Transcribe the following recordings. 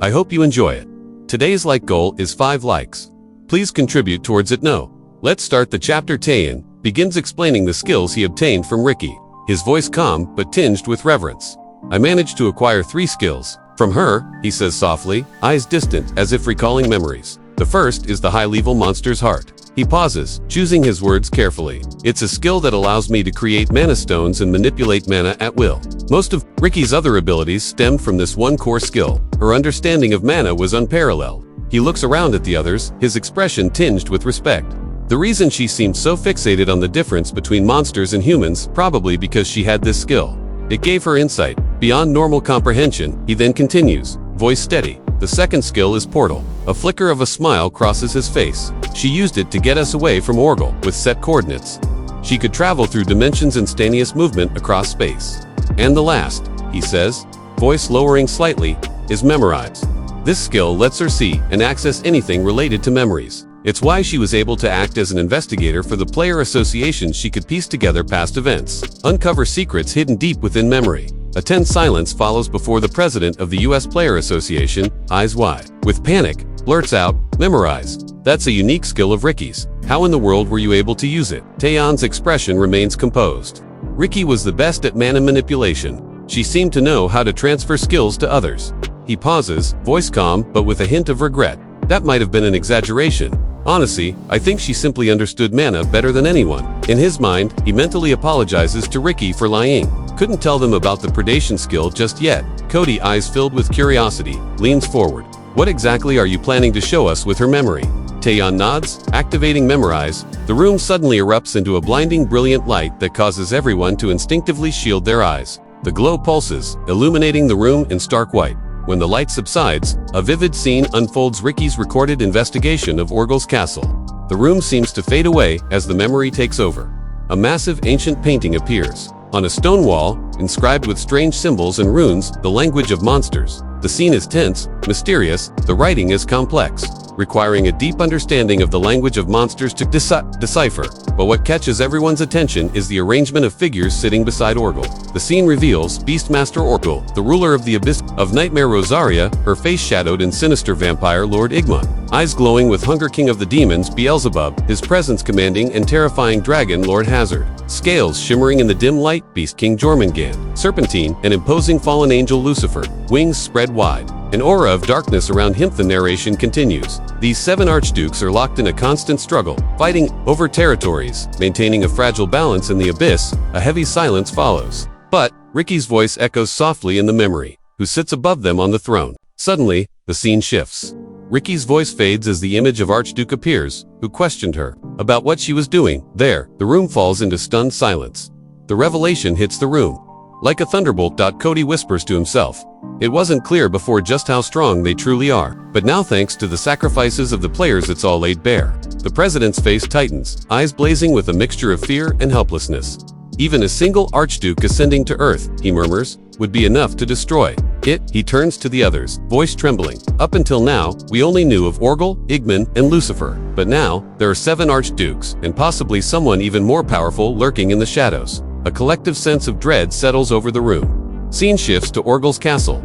I hope you enjoy it. Today's like goal is 5 likes. Please contribute towards it now. Let's start the chapter. Tayen begins explaining the skills he obtained from Ricky, his voice calm but tinged with reverence. I managed to acquire 3 skills. From her, he says softly, eyes distant as if recalling memories. The first is the high-level monster's heart. He pauses, choosing his words carefully. It's a skill that allows me to create mana stones and manipulate mana at will. Most of Ricky's other abilities stemmed from this one core skill. Her understanding of mana was unparalleled. He looks around at the others, his expression tinged with respect. The reason she seemed so fixated on the difference between monsters and humans, probably because she had this skill. It gave her insight beyond normal comprehension. He then continues, voice steady. The second skill is portal. A flicker of a smile crosses his face. She used it to get us away from Orgel with set coordinates. She could travel through dimensions instantaneous movement across space. And the last, he says, voice lowering slightly, is memorize. This skill lets her see and access anything related to memories. It's why she was able to act as an investigator for the player associations. She could piece together past events, uncover secrets hidden deep within memory. A tense silence follows before the president of the US Player Association, eyes wide, with panic, blurts out, memorize. That's a unique skill of Ricky's. How in the world were you able to use it? Tayen's expression remains composed. Ricky was the best at mana manipulation. She seemed to know how to transfer skills to others. He pauses, voice calm but with a hint of regret. That might have been an exaggeration. Honestly, I think she simply understood mana better than anyone. In his mind, he mentally apologizes to Ricky for lying. Couldn't tell them about the predation skill just yet. Cody, eyes filled with curiosity, leans forward. What exactly are you planning to show us with her memory? Tayen nods, activating memorize. The room suddenly erupts into a blinding brilliant light that causes everyone to instinctively shield their eyes. The glow pulses, illuminating the room in stark white. When the light subsides, a vivid scene unfolds. Ricky's recorded investigation of Orgel's castle. The room seems to fade away as the memory takes over. A massive ancient painting appears. On a stone wall, inscribed with strange symbols and runes, the language of monsters. The scene is tense, mysterious, the writing is complex, requiring a deep understanding of the language of monsters to decipher. But what catches everyone's attention is the arrangement of figures sitting beside Orgel. The scene reveals Beastmaster Orgel, the ruler of the Abyss of Nightmare Rosaria, her face shadowed in sinister vampire Lord Igmon. Eyes glowing with hunger, king of the demons Beelzebub, his presence commanding and terrifying dragon Lord Hazard. Scales shimmering in the dim light, Beast King Jormungand. Serpentine, an imposing fallen angel Lucifer, wings spread wide. An aura of darkness around him. The narration continues. These 7 archdukes are locked in a constant struggle, fighting over territories, maintaining a fragile balance in the abyss. A heavy silence follows. But Ricky's voice echoes softly in the memory, who sits above them on the throne. Suddenly, the scene shifts. Ricky's voice fades as the image of Archduke appears, who questioned her about what she was doing there. The room falls into stunned silence. The revelation hits the room like a thunderbolt. Cody whispers to himself. It wasn't clear before just how strong they truly are, but now thanks to the sacrifices of the players it's all laid bare. The president's face tightens, eyes blazing with a mixture of fear and helplessness. Even a single archduke ascending to earth, he murmurs, would be enough to destroy it. He turns to the others, voice trembling. Up until now, we only knew of Orgel, Igmon, and Lucifer. But now, there are 7 archdukes, and possibly someone even more powerful lurking in the shadows. A collective sense of dread settles over the room. Scene shifts to Orgel's castle.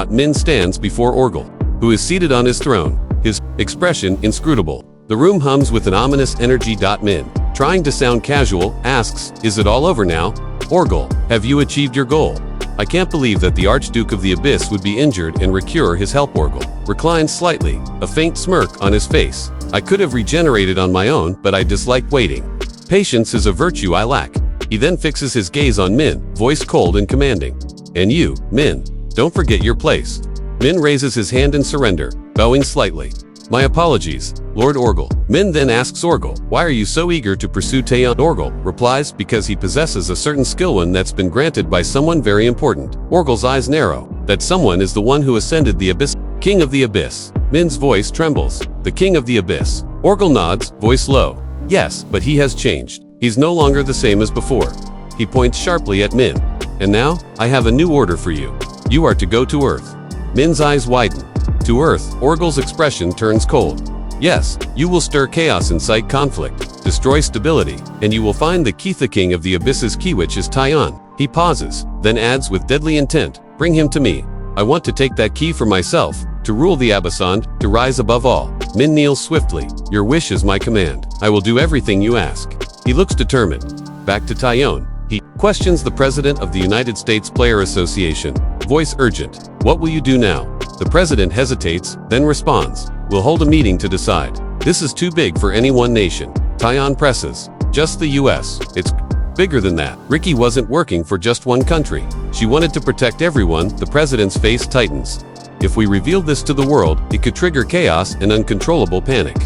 Min stands before Orgel, who is seated on his throne, his expression inscrutable. The room hums with an ominous energy. Min, trying to sound casual, asks, is it all over now? Orgel, have you achieved your goal? I can't believe that the Archduke of the Abyss would be injured and recure his help. Orgel reclines slightly, a faint smirk on his face. I could have regenerated on my own, but I dislike waiting. Patience is a virtue I lack. He then fixes his gaze on Min, voice cold and commanding. And you, Min, don't forget your place. Min raises his hand in surrender, bowing slightly. My apologies, Lord Orgel. Min then asks Orgel, why are you so eager to pursue Tayen? Orgel replies, because he possesses a certain skill, one that's been granted by someone very important. Orgel's eyes narrow. That someone is the one who ascended the Abyss, King of the Abyss. Min's voice trembles. The King of the Abyss. Orgel nods, voice low. Yes, but he has changed. He's no longer the same as before. He points sharply at Min. And now, I have a new order for you. You are to go to Earth. Min's eyes widen. To Earth, Orgel's expression turns cold. Yes, you will stir chaos, incite conflict, destroy stability, and you will find the key. The King of the Abyss's key, which is Tayen. He pauses, then adds with deadly intent, bring him to me. I want to take that key for myself. to rule the Abysond, to rise above all. Min kneels swiftly. Your wish is my command. I will do everything you ask. He looks determined. Back to Tayen. He questions the president of the United States Player Association. Voice urgent. What will you do now? The president hesitates, then responds. We'll hold a meeting to decide. This is too big for any one nation. Tayen presses. Just the US. It's bigger than that. Ricky wasn't working for just one country. She wanted to protect everyone. The president's face tightens. If we revealed this to the world, it could trigger chaos and uncontrollable panic.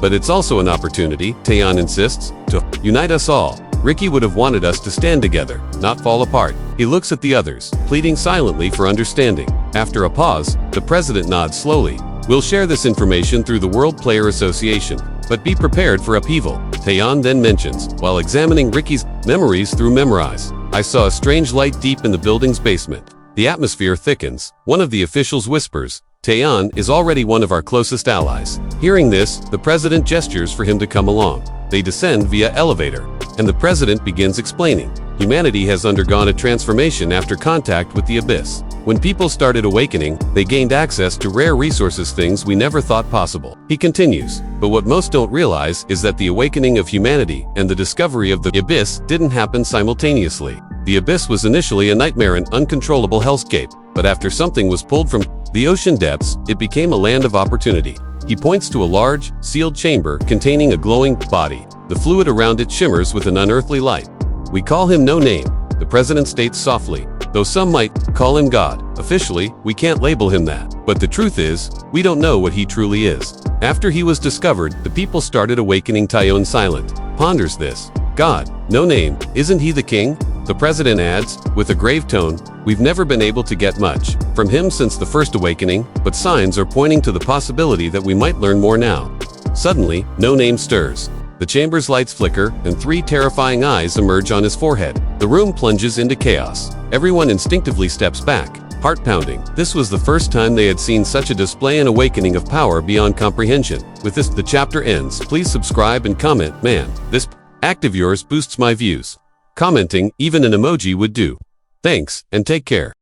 But it's also an opportunity, Tayen insists, to unite us all. Ricky would have wanted us to stand together, not fall apart. He looks at the others, pleading silently for understanding. After a pause, the president nods slowly. We'll share this information through the World Player Association, but be prepared for upheaval. Tayen then mentions, while examining Ricky's memories through Memorize. I saw a strange light deep in the building's basement. The atmosphere thickens. One of the officials whispers, Tayen is already one of our closest allies. Hearing this, the president gestures for him to come along. They descend via elevator, and the president begins explaining. Humanity has undergone a transformation after contact with the abyss. When people started awakening, they gained access to rare resources, things we never thought possible. He continues, but what most don't realize is that the awakening of humanity and the discovery of the abyss didn't happen simultaneously. The abyss was initially a nightmare and uncontrollable hellscape, but after something was pulled from the ocean depths, it became a land of opportunity. He points to a large, sealed chamber containing a glowing body. The fluid around it shimmers with an unearthly light. We call him No Name, the president states softly, though some might call him God. Officially, we can't label him that. But the truth is, we don't know what he truly is. After he was discovered, the people started awakening. Tayen silent, ponders this. God, No Name, isn't he the king? The president adds, with a grave tone, we've never been able to get much from him since the first awakening, but signs are pointing to the possibility that we might learn more now. Suddenly, No Name stirs. The chamber's lights flicker, and 3 terrifying eyes emerge on his forehead. The room plunges into chaos. Everyone instinctively steps back, heart pounding. This was the first time they had seen such a display and awakening of power beyond comprehension. With this, the chapter ends. Please subscribe and comment. Man, this act of yours boosts my views. Commenting, even an emoji would do. Thanks, and take care.